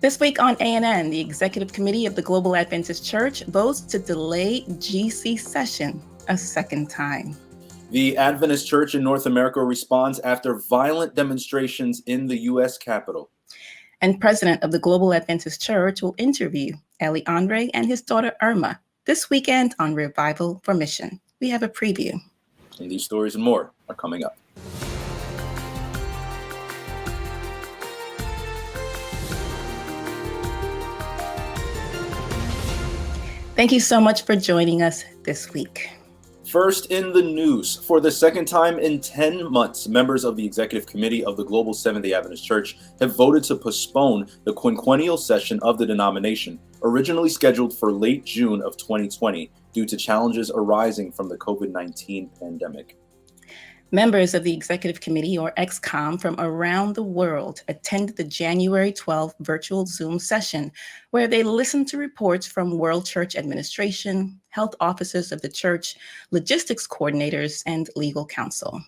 This week on ANN, the Executive Committee of the Global Adventist Church votes to delay GC session a second time. The Adventist Church in North America responds after violent demonstrations in the U.S. Capitol. And President of the Global Adventist Church will interview Eli Andre and his daughter Irma this weekend on Revival for Mission. We have a preview. And these stories and more are coming up. Thank you so much for joining us this week. First in the news, for the second time in 10 months, members of the Executive Committee of the Global Seventh-day Adventist Church have voted to postpone the quinquennial session of the denomination, originally scheduled for late June of 2020 due to challenges arising from the COVID-19 pandemic. Members of the Executive Committee, or ExCom, from around the world attended the January 12th virtual Zoom session, where they listened to reports from World Church Administration, health officers of the church, logistics coordinators, and legal counsel.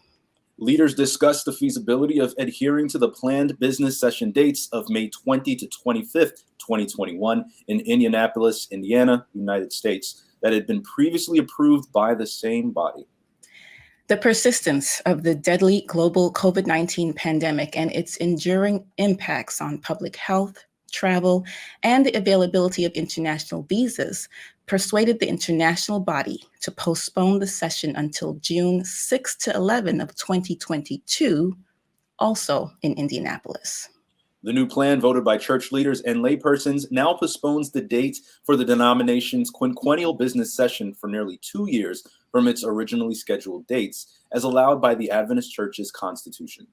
Leaders discussed the feasibility of adhering to the planned business session dates of May 20 to 25th, 2021 in Indianapolis, Indiana, United States, that had been previously approved by the same body. The persistence of the deadly global COVID-19 pandemic and its enduring impacts on public health, travel, and the availability of international visas persuaded the international body to postpone the session until June 6 to 11 of 2022, also in Indianapolis. The new plan, voted by church leaders and laypersons, now postpones the date for the denomination's quinquennial business session for nearly 2 years from its originally scheduled dates, as allowed by the Adventist Church's Constitution.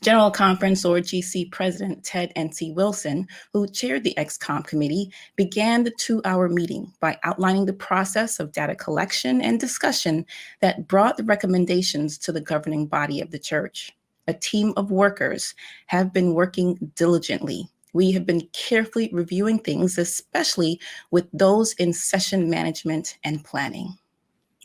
General Conference, or GC President Ted N.C. Wilson, who chaired the ExCom committee, began the 2-hour meeting by outlining the process of data collection and discussion that brought the recommendations to the governing body of the church. A team of workers have been working diligently. We have been carefully reviewing things, especially with those in session management and planning.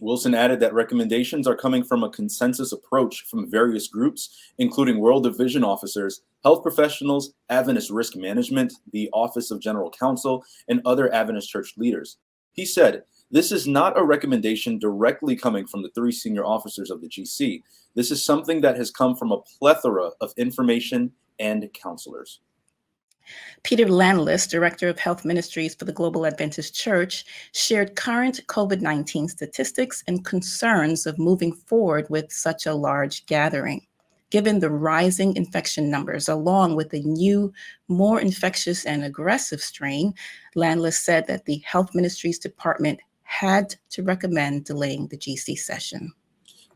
Wilson added that recommendations are coming from a consensus approach from various groups, including World Division officers, health professionals, Adventist Risk Management, the Office of General Counsel, and other Adventist Church leaders. He said, "This is not a recommendation directly coming from the 3 senior officers of the GC. This is something that has come from a plethora of information and counselors." Peter Landless, Director of Health Ministries for the Global Adventist Church, shared current COVID-19 statistics and concerns of moving forward with such a large gathering. Given the rising infection numbers, along with the new, more infectious and aggressive strain, Landless said that the Health Ministries Department had to recommend delaying the GC session.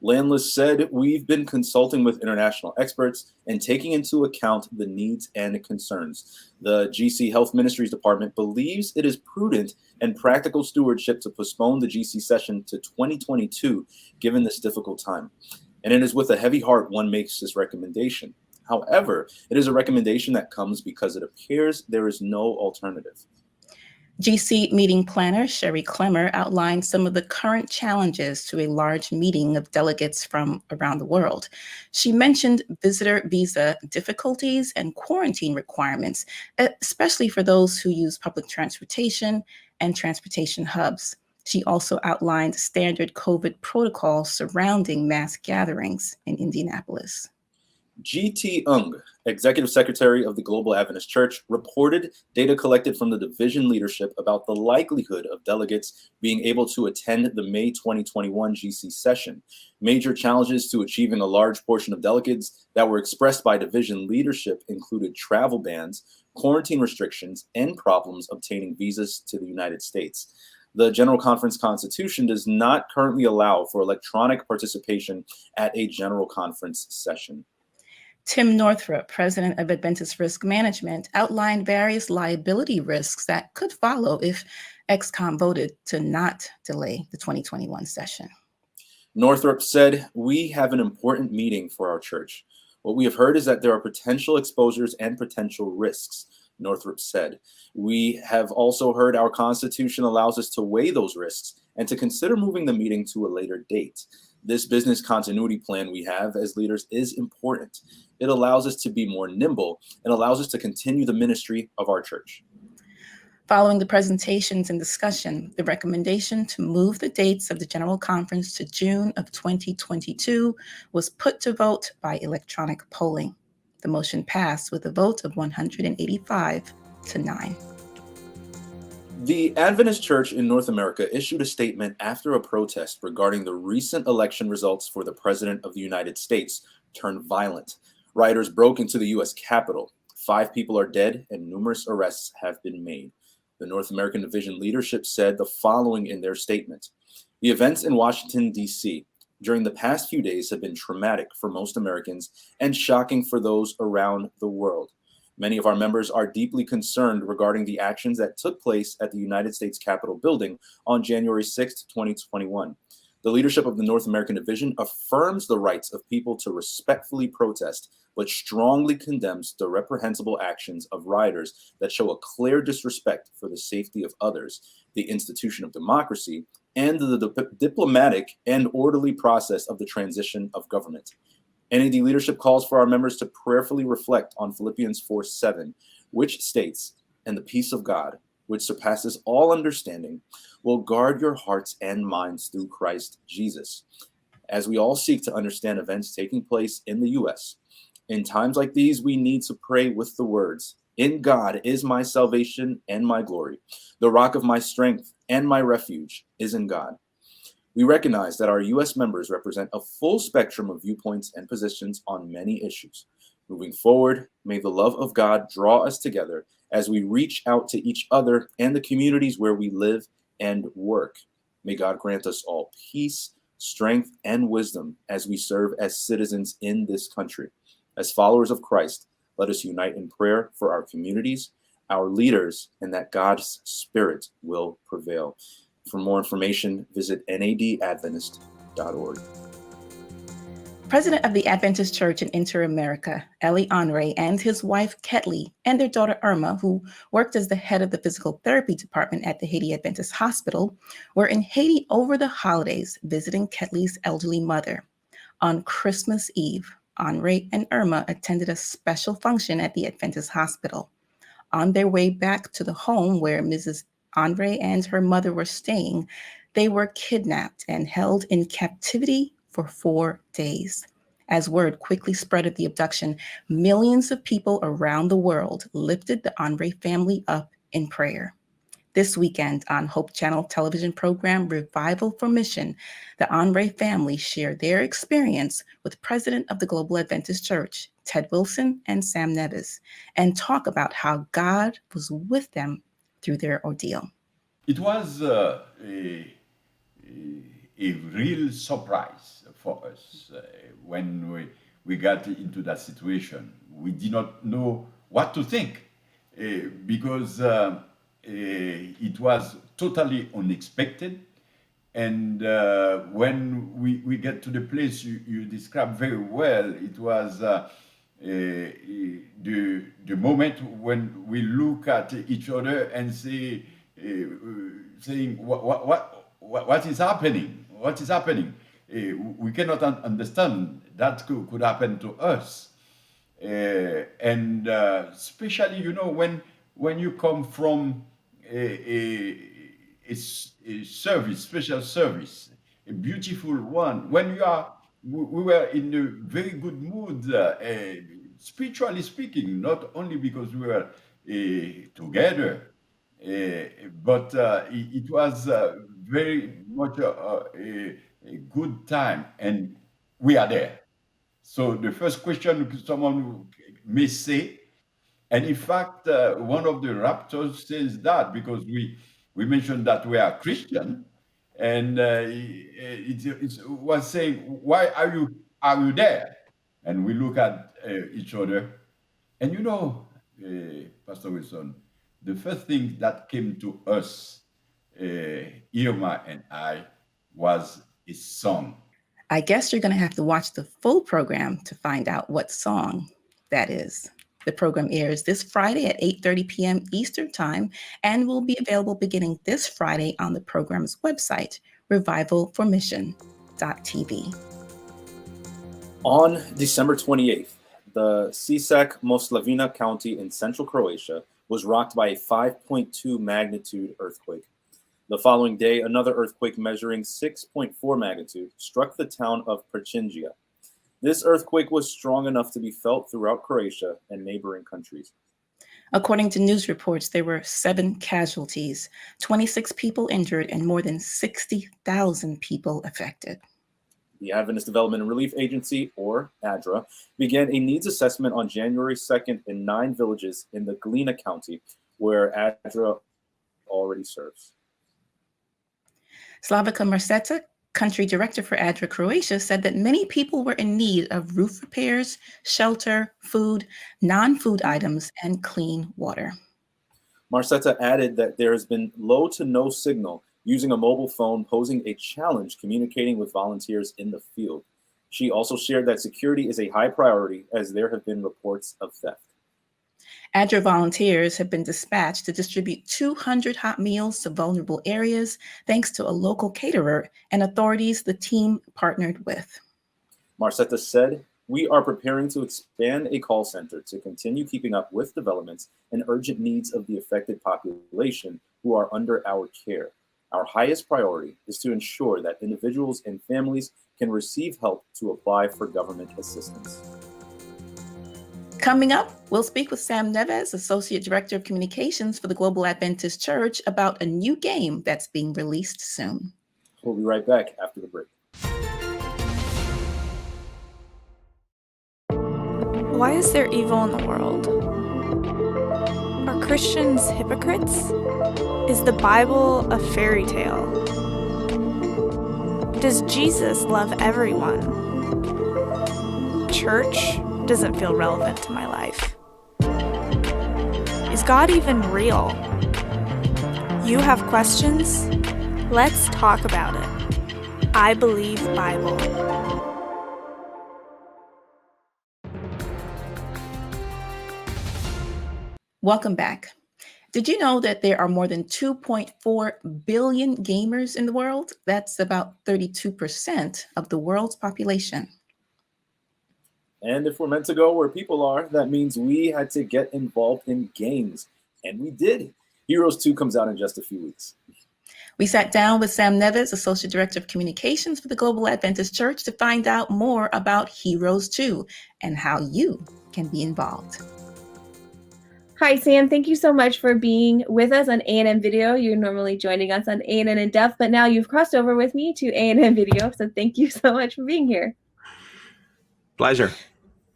Landless said, "We've been consulting with international experts and taking into account the needs and concerns. The GC Health Ministries Department believes it is prudent and practical stewardship to postpone the GC session to 2022, given this difficult time. And it is with a heavy heart one makes this recommendation. However, it is a recommendation that comes because it appears there is no alternative." GC meeting planner Sherry Clemmer outlined some of the current challenges to a large meeting of delegates from around the world. She mentioned visitor visa difficulties and quarantine requirements, especially for those who use public transportation and transportation hubs. She also outlined standard COVID protocols surrounding mass gatherings in Indianapolis. G.T. Ung, Executive Secretary of the Global Adventist Church, reported data collected from the division leadership about the likelihood of delegates being able to attend the May 2021 GC session. Major challenges to achieving a large portion of delegates that were expressed by division leadership included travel bans, quarantine restrictions, and problems obtaining visas to the United States. The General Conference Constitution does not currently allow for electronic participation at a General Conference session. Tim Northrup, President of Adventist Risk Management, outlined various liability risks that could follow if ExCom voted to not delay the 2021 session. Northrup said, "We have an important meeting for our church. What we have heard is that there are potential exposures and potential risks," Northrup said. "We have also heard our Constitution allows us to weigh those risks and to consider moving the meeting to a later date. This business continuity plan we have as leaders is important. It allows us to be more nimble and allows us to continue the ministry of our church. Following the presentations and discussion, the recommendation to move the dates of the General Conference to June of 2022 was put to vote by electronic polling. The motion passed with a vote of 185 to 9. The Adventist Church in North America issued a statement after a protest regarding the recent election results for the President of the United States turned violent. Rioters broke into the U.S. Capitol. 5 people are dead and numerous arrests have been made. The North American Division leadership said the following in their statement. The events in Washington, D.C. during the past few days have been traumatic for most Americans and shocking for those around the world. Many of our members are deeply concerned regarding the actions that took place at the United States Capitol building on January 6, 2021. The leadership of the North American Division affirms the rights of people to respectfully protest, but strongly condemns the reprehensible actions of rioters that show a clear disrespect for the safety of others, the institution of democracy, and the diplomatic and orderly process of the transition of government. NAD leadership calls for our members to prayerfully reflect on Philippians 4:7, which states, "And the peace of God, which surpasses all understanding, will guard your hearts and minds through Christ Jesus." As we all seek to understand events taking place in the U.S., in times like these, we need to pray with the words, "In God is my salvation and my glory. The rock of my strength and my refuge is in God." We recognize that our U.S. members represent a full spectrum of viewpoints and positions on many issues. Moving forward, may the love of God draw us together as we reach out to each other and the communities where we live and work. May God grant us all peace, strength, and wisdom as we serve as citizens in this country. As followers of Christ, let us unite in prayer for our communities, our leaders, and that God's Spirit will prevail. For more information, visit nadadventist.org. President of the Adventist Church in Inter-America, Elie Henry, and his wife, Ketley, and their daughter, Irma, who worked as the head of the physical therapy department at the Haiti Adventist Hospital, were in Haiti over the holidays visiting Ketley's elderly mother. On Christmas Eve, Henry and Irma attended a special function at the Adventist Hospital. On their way back to the home where Mrs. Henry and her mother were staying, they were kidnapped and held in captivity for 4 days. As word quickly spread of the abduction, millions of people around the world lifted the Henry family up in prayer. This weekend on Hope Channel television program Revival for Mission, the Henry family shared their experience with President of the Global Adventist Church, Ted Wilson and Sam Nevis, and talk about how God was with them through their ordeal. It was a real surprise for us when we got into that situation. We did not know what to think because it was totally unexpected. And when we get to the place you described very well, it was the moment when we look at each other and say, saying what is happening? What is happening? We cannot understand that could happen to us, and especially when you come from a service, special service, a beautiful one. When we were in a very good mood, spiritually speaking, not only because we were together, but it was very much a good time, and we are there. So the first question someone may say, and in fact, one of the raptors says that because we mentioned that we are Christian, and it was saying, "Why are you there?" And we look at each other, and Pastor Wilson, the first thing that came to us, Irma and I, was a song. I guess you're going to have to watch the full program to find out what song that is. The program airs this Friday at 8:30 p.m. Eastern Time and will be available beginning this Friday on the program's website, revivalformission.tv. On December 28th, The Sisak Moslavina County in central Croatia was rocked by a 5.2 magnitude earthquake. The following day, another earthquake measuring 6.4 magnitude struck the town of Perchingia. This earthquake was strong enough to be felt throughout Croatia and neighboring countries. According to news reports, there were 7 casualties, 26 people injured, and more than 60,000 people affected. The Adventist Development and Relief Agency, or ADRA, began a needs assessment on January 2nd in 9 villages in the Glina County, where ADRA already serves. Slavica Marceta, country director for ADRA Croatia, said that many people were in need of roof repairs, shelter, food, non-food items, and clean water. Marceta added that there has been low to no signal using a mobile phone, posing a challenge communicating with volunteers in the field. She also shared that security is a high priority as there have been reports of theft. ADRA volunteers have been dispatched to distribute 200 hot meals to vulnerable areas, thanks to a local caterer and authorities the team partnered with. Marceta said, "We are preparing to expand a call center to continue keeping up with developments and urgent needs of the affected population who are under our care. Our highest priority is to ensure that individuals and families can receive help to apply for government assistance." Coming up, we'll speak with Sam Neves, Associate Director of Communications for the Global Adventist Church, about a new game that's being released soon. We'll be right back after the break. Why is there evil in the world? Are Christians hypocrites? Is the Bible a fairy tale? Does Jesus love everyone? Church doesn't feel relevant to my life. Is God even real? You have questions? Let's talk about it. I Believe Bible. Welcome back. Did you know that there are more than 2.4 billion gamers in the world? That's about 32% of the world's population. And if we're meant to go where people are, that means we had to get involved in games. And we did. Heroes 2 comes out in just a few weeks. We sat down with Sam Neves, Associate Director of Communications for the Global Adventist Church, to find out more about Heroes 2 and how you can be involved. Hi, Sam. Thank you so much for being with us on A&M Video. You're normally joining us on A&M In Depth, but now you've crossed over with me to A&M Video, so thank you so much for being here. Pleasure.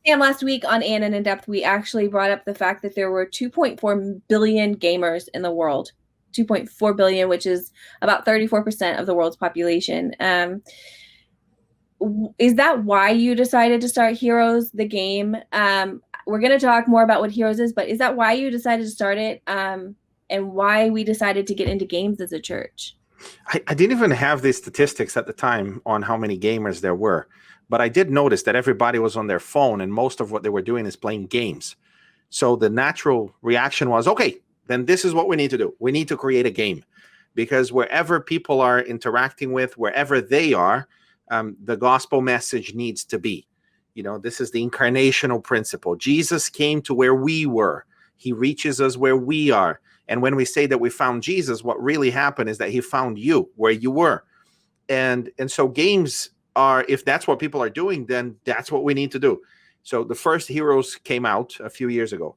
Sam, last week on A&M In Depth, we actually brought up the fact that there were 2.4 billion gamers in the world. 2.4 billion, which is about 34% of the world's population. Is that why you decided to start Heroes, the game? We're going to talk more about what Heroes is, but is that why you decided to start it, and why we decided to get into games as a church? I didn't even have the statistics at the time on how many gamers there were, but I did notice that everybody was on their phone, and most of what they were doing is playing games. So the natural reaction was, okay, then this is what we need to do. We need to create a game, because wherever people are interacting with, wherever they are, the gospel message needs to be. You know, this is the incarnational principle. Jesus came to where we were. He reaches us where we are. And when we say that we found Jesus, what really happened is that he found you where you were. And so games are, if that's what people are doing, then that's what we need to do. So the first Heroes came out a few years ago,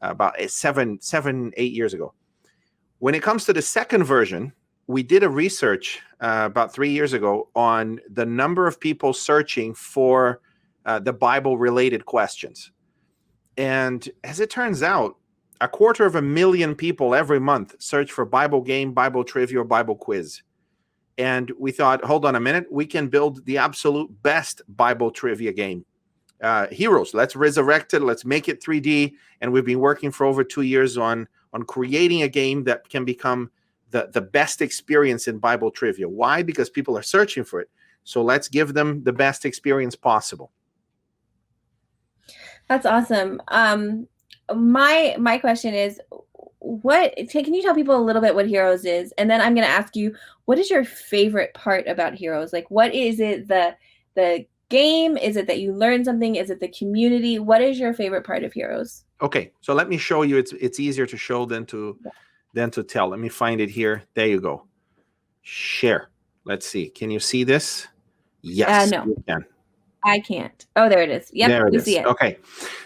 about 8 years ago. When it comes to the second version, we did a research about 3 years ago on the number of people searching for the Bible-related questions. And as it turns out, 250,000 people every month search for Bible game, Bible trivia, or Bible quiz. And we thought, hold on a minute, we can build the absolute best Bible trivia game. Heroes, let's resurrect it, let's make it 3D. And we've been working for over 2 years on creating a game that can become the best experience in Bible trivia. Why? Because people are searching for it. So let's give them the best experience possible. That's awesome. My question is, can you tell people a little bit what Heroes is? And then I'm going to ask you, what is your favorite part about Heroes? Like, what is it, the game? Is it that you learn something? Is it the community? What is your favorite part of Heroes? Okay, so let me show you. It's easier to show than to tell. Let me find it here. There you go. Share. Let's see. Can you see this? Yes, No. you can. I can't. Oh, there it is. Yep, there it we is. see it. Okay,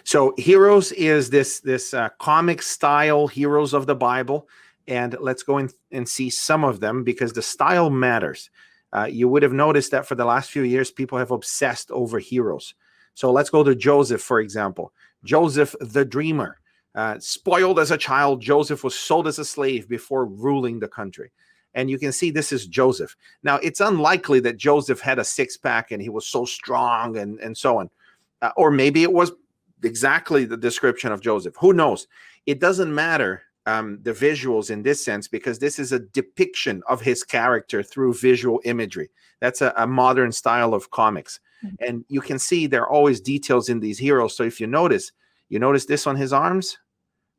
so Heroes is this comic style heroes of the Bible, and let's go in and see some of them because the style matters. You would have noticed that for the last few years, people have obsessed over heroes. So let's go to Joseph, for example. Joseph the Dreamer. Spoiled as a child, Joseph was sold as a slave before ruling the country. And you can see this is Joseph. Now, it's unlikely that Joseph had a six-pack and he was so strong and so on. Or maybe it was exactly the description of Joseph. Who knows? It doesn't matter, the visuals in this sense, because this is a depiction of his character through visual imagery. That's a modern style of comics. And you can see there are always details in these heroes. So if you notice this on his arms,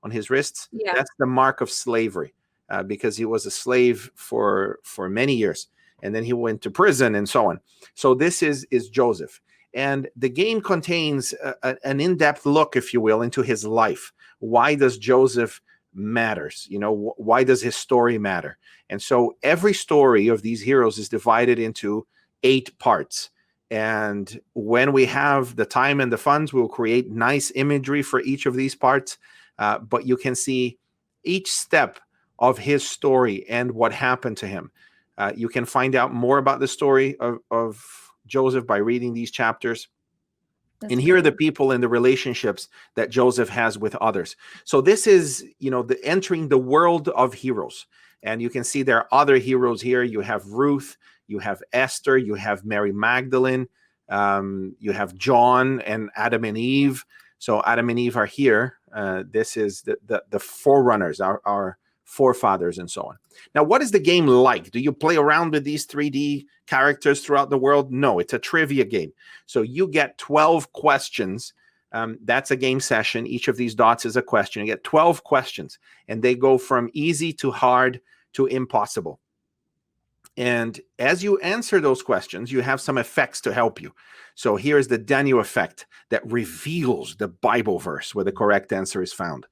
on his wrists, that's the mark of slavery. Because he was a slave for many years, and then he went to prison and so on. So this is Joseph, and the game contains an in-depth look, if you will, into his life. Why does Joseph matters? Why does his story matter? And so every story of these heroes is divided into 8 parts. And when we have the time and the funds, we'll create nice imagery for each of these parts. But you can see each step of his story and what happened to him. You can find out more about the story of Joseph by reading these chapters. And here are the people and the relationships that Joseph has with others. So this is, the entering the world of heroes. And you can see there are other heroes here. You have Ruth, you have Esther, you have Mary Magdalene, you have John and Adam and Eve. So Adam and Eve are here. This is the forerunners, our forefathers and so on. Now, what is the game like? Do you play around with these 3D characters throughout the world? No, it's a trivia game. So you get 12 questions. That's a game session. Each of these dots is a question. You get 12 questions, and they go from easy to hard to impossible. And as you answer those questions, you have some effects to help you. So here's the Daniel effect that reveals the Bible verse where the correct answer is found.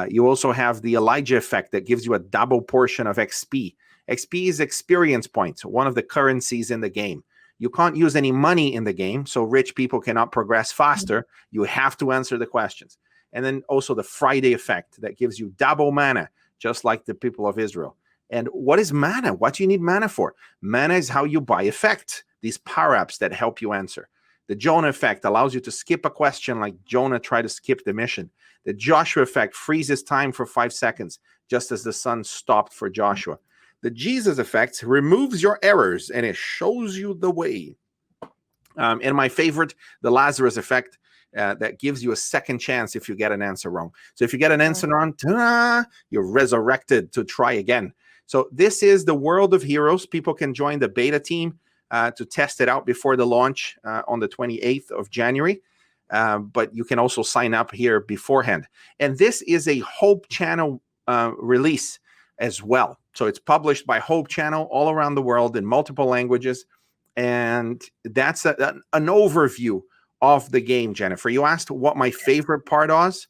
You also have the Elijah effect that gives you a double portion of XP. XP is experience points, one of the currencies in the game. You can't use any money in the game, so rich people cannot progress faster. You have to answer the questions. And then also the Friday effect that gives you double mana, just like the people of Israel. And what is mana? What do you need mana for? Mana is how you buy effect, these power-ups that help you answer. The Jonah effect allows you to skip a question like Jonah tried to skip the mission. The Joshua effect freezes time for 5 seconds, just as the sun stopped for Joshua. The Jesus effect removes your errors and it shows you the way. And my favorite, the Lazarus effect, that gives you a second chance if you get an answer wrong. So if you get an answer wrong, you're resurrected to try again. So this is the world of heroes. People can join the beta team to test it out before the launch on the 28th of January. But you can also sign up here beforehand. And this is a Hope Channel release as well. So it's published by Hope Channel all around the world in multiple languages. And that's an overview of the game, Jennifer. You asked what my favorite part was.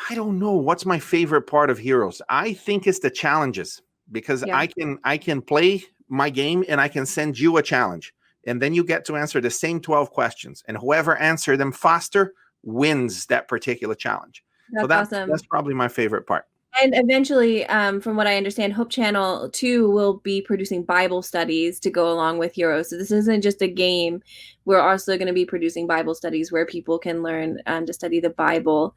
I don't know. What's my favorite part of Heroes? I think it's the challenges, because I can play my game and I can send you a challenge. And then you get to answer the same 12 questions. And whoever answered them faster wins that particular challenge. That's awesome. That's probably my favorite part. And eventually, from what I understand, Hope Channel 2 will be producing Bible studies to go along with Heroes. So this isn't just a game. We're also going to be producing Bible studies where people can learn to study the Bible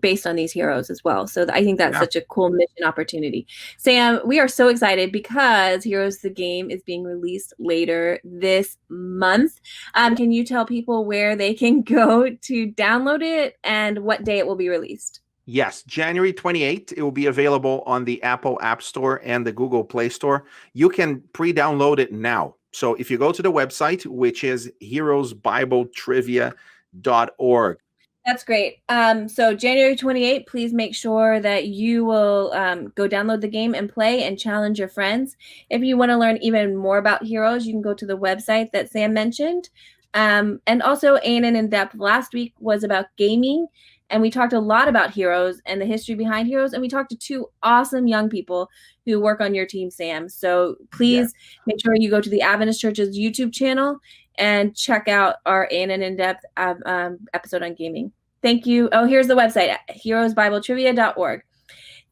based on these heroes as well. So I think that's such a cool mission opportunity. Sam, we are so excited because Heroes the game is being released later this month. Can you tell people where they can go to download it and what day it will be released? Yes, January 28th, it will be available on the Apple App Store and the Google Play Store. You can pre-download it now. So if you go to the website, which is heroesbibletrivia.org, That's great. So January 28th, please make sure that you will go download the game and play and challenge your friends. If you want to learn even more about Heroes, you can go to the website that Sam mentioned. And also ANN In Depth last week was about gaming, and we talked a lot about Heroes and the history behind Heroes, and we talked to two awesome young people who work on your team, Sam. So please make sure you go to the Adventist Church's YouTube channel and check out our ANN In Depth episode on gaming. Thank you. Oh, here's the website, heroesbibletrivia.org.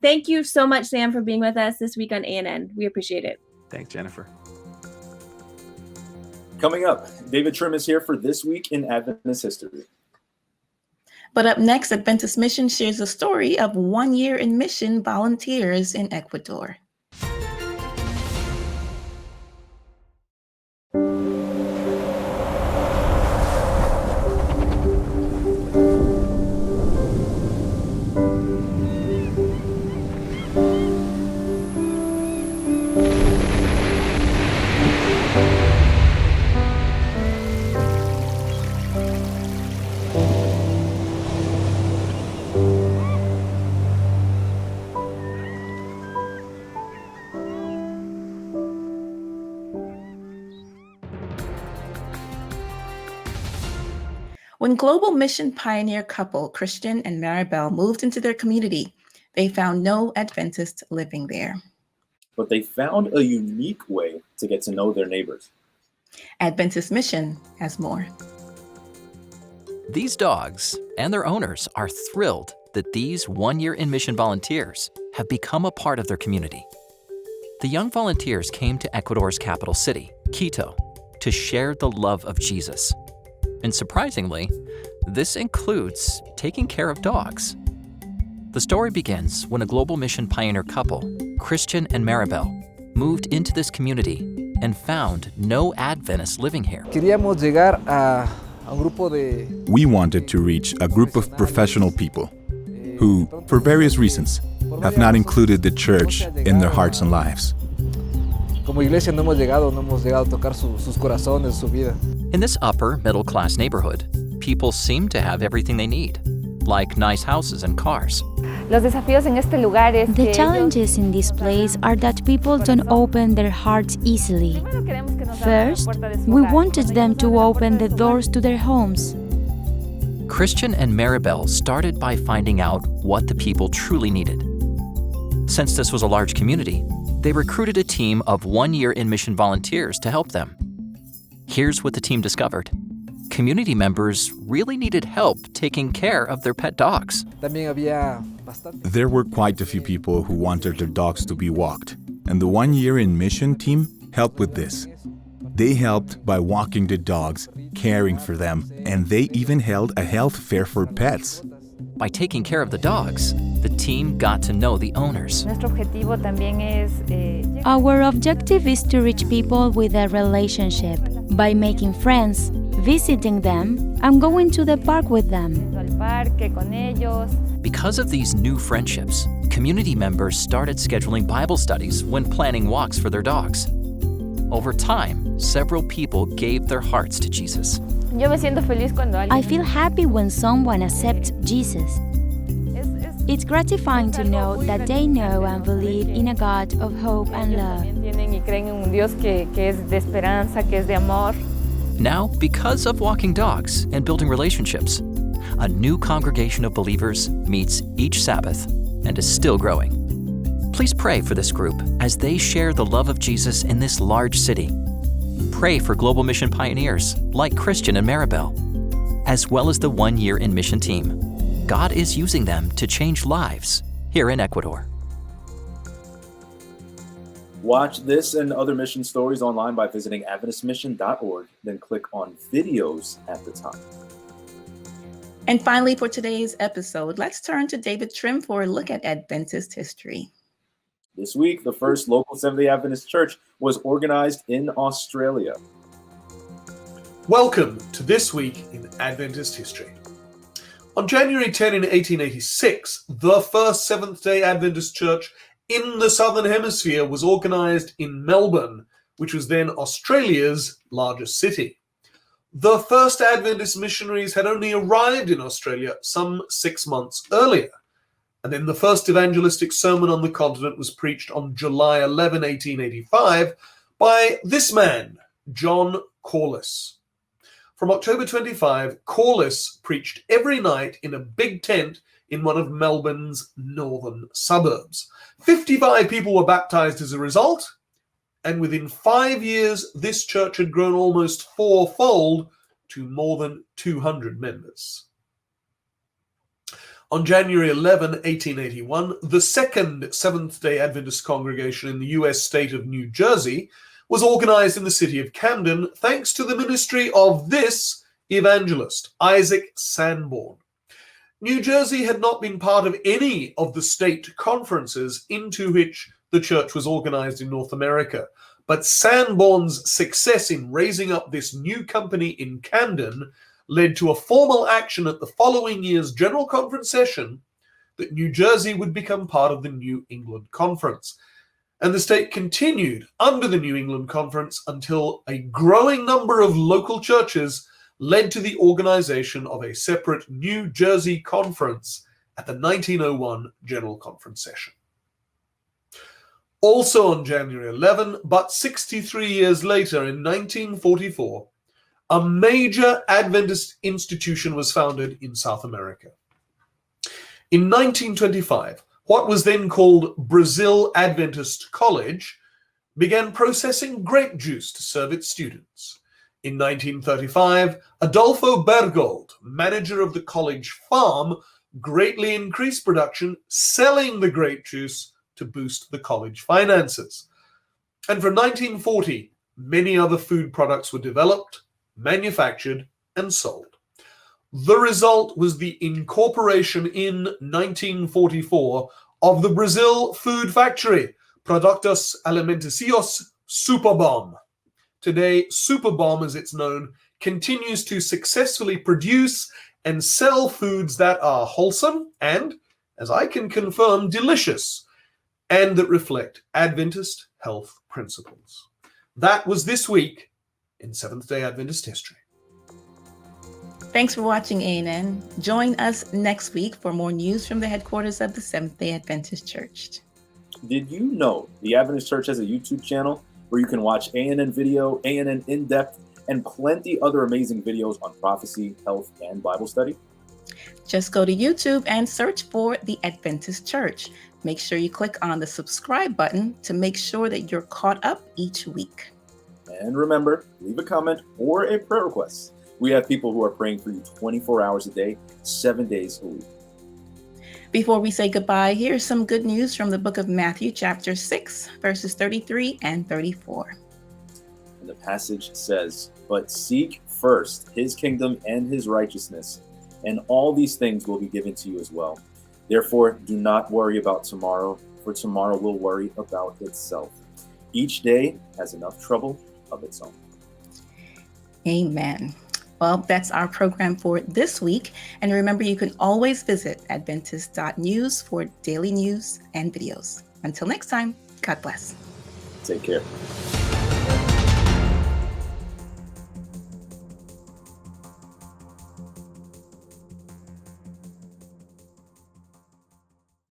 Thank you so much, Sam, for being with us this week on ANN. We appreciate it. Thanks, Jennifer. Coming up, David Trim is here for This Week in Adventist History. But up next, Adventist Mission shares the story of 1 year in mission volunteers in Ecuador. When global mission pioneer couple Christian and Maribel moved into their community, they found no Adventists living there. But they found a unique way to get to know their neighbors. Adventist Mission has more. These dogs and their owners are thrilled that these 1 year in mission volunteers have become a part of their community. The young volunteers came to Ecuador's capital city, Quito, to share the love of Jesus. And surprisingly, this includes taking care of dogs. The story begins when a global mission pioneer couple, Christian and Maribel, moved into this community and found no Adventists living here. We wanted to reach a group of professional people who, for various reasons, have not included the church in their hearts and lives. In this upper middle-class neighborhood, people seem to have everything they need, like nice houses and cars. The challenges in this place are that people don't open their hearts easily. First, we wanted them to open the doors to their homes. Christian and Maribel started by finding out what the people truly needed. Since this was a large community, they recruited a team of 1 year in mission volunteers to help them. Here's what the team discovered. Community members really needed help taking care of their pet dogs. There were quite a few people who wanted their dogs to be walked, and the 1 year in mission team helped with this. They helped by walking the dogs, caring for them, and they even held a health fair for pets. By taking care of the dogs, the team got to know the owners. Our objective is to reach people with a relationship by making friends, visiting them, and going to the park with them. Because of these new friendships, community members started scheduling Bible studies when planning walks for their dogs. Over time, several people gave their hearts to Jesus. I feel happy when someone accepts Jesus. It's gratifying to know that they know and believe in a God of hope and love. Now, because of walking dogs and building relationships, a new congregation of believers meets each Sabbath and is still growing. Please pray for this group as they share the love of Jesus in this large city. Pray for global mission pioneers like Christian and Maribel, as well as the 1 year in mission team. God is using them to change lives here in Ecuador. Watch this and other mission stories online by visiting AdventistMission.org, then click on videos at the top. And finally, for today's episode, let's turn to David Trim for a look at Adventist history. This week, the first local Seventh-day Adventist church was organized in Australia. Welcome to This Week in Adventist History. On January 10 in 1886, the first Seventh-day Adventist church in the Southern Hemisphere was organized in Melbourne, which was then Australia's largest city. The first Adventist missionaries had only arrived in Australia some 6 months earlier, and then the first evangelistic sermon on the continent was preached on July 11, 1885, by this man, John Corliss. From October 25, Corliss preached every night in a big tent in one of Melbourne's northern suburbs. 55 people were baptized as a result, and within 5 years, this church had grown almost fourfold to more than 200 members. On January 11, 1881, the second Seventh-day Adventist congregation in the U.S. state of New Jersey was organized in the city of Camden thanks to the ministry of this evangelist, Isaac Sanborn. New Jersey had not been part of any of the state conferences into which the church was organized in North America, but Sanborn's success in raising up this new company in Camden led to a formal action at the following year's General Conference session that New Jersey would become part of the New England Conference. And the state continued under the New England Conference until a growing number of local churches led to the organization of a separate New Jersey Conference at the 1901 General Conference session. Also on January 11, but 63 years later in 1944, a major Adventist institution was founded in South America. In 1925, what was then called Brazil Adventist College began processing grape juice to serve its students. In 1935, Adolfo Bergold, manager of the college farm, greatly increased production, selling the grape juice to boost the college finances. And from 1940, many other food products were developed, manufactured, and sold. The result was the incorporation in 1944 of the Brazil food factory, Productos Alimenticios Superbom. Today, Superbom, as it's known, continues to successfully produce and sell foods that are wholesome and, as I can confirm, delicious, and that reflect Adventist health principles. That was this week in Seventh-day Adventist history. Thanks for watching, ANN. Join us next week for more news from the headquarters of the Seventh-day Adventist Church. Did you know the Adventist Church has a YouTube channel where you can watch ANN video, ANN in-depth, and plenty other amazing videos on prophecy, health, and Bible study? Just go to YouTube and search for the Adventist Church. Make sure you click on the subscribe button to make sure that you're caught up each week. And remember, leave a comment or a prayer request. We have people who are praying for you 24 hours a day, 7 days a week. Before we say goodbye, here's some good news from the book of Matthew, chapter 6, verses 33 and 34. And the passage says, "But seek first his kingdom and his righteousness, and all these things will be given to you as well. Therefore, do not worry about tomorrow, for tomorrow will worry about itself. Each day has enough trouble of its own." Amen. Well, that's our program for this week. And remember, you can always visit Adventist.news for daily news and videos. Until next time, God bless. Take care.